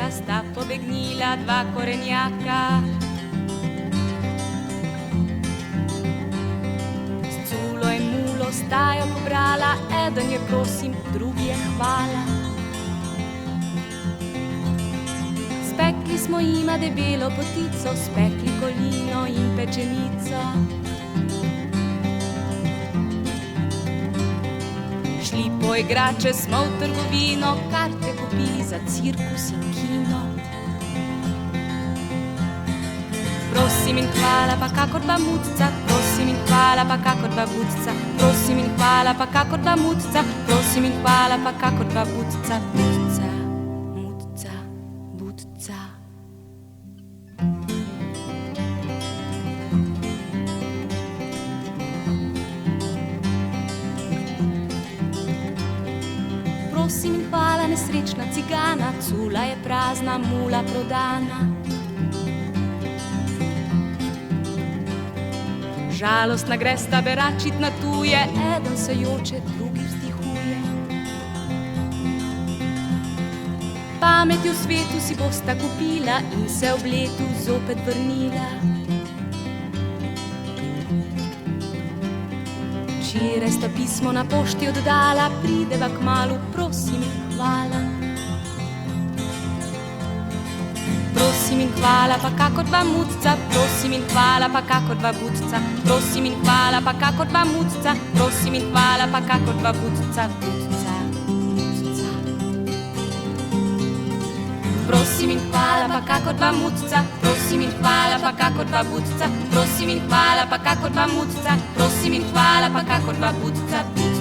parka sta pobegnila dva korenjaka. S culo in mulo sta jo pobrala, eden je prosim, drugi je hvala. Spekli smo jima debelo potico, spekli kolino in pečenico. Šli po igrače smo v trgovino, karte kupili za cirkus in kino. Prosim in hvala pa kakor dva mudca, prosim in hvala pa kakor dva budca, prosim in hvala pa kakor dva mudca, prosim in hvala pa kakor dva budca, budca, mudca, budca. Prosim in hvala nesrečna cigana, cula je prazna, mula prodana. Žalostna gresta beračit na tuje, eden se joče, drugi vzdihuje. Pameti v svetu si bosta kupila in se ob letu zopet vrnila. Včeraj sta pismo na pošti oddala, prideva kmalu, prosim in hvala. Prosim in hvala pa kakor dva mudca, prosim in hvala pa kakor dva budca, prosim in hvala pa kakor dva mudca, prosim in hvala pa kakor dva budca, budca, budca. Prosim in hvala pa kakor dva mudca, prosim in hvala pa kakor dva budca, prosim in hvala pa kakor dva mudca, prosim in hvala pa kakor dva budca, budca.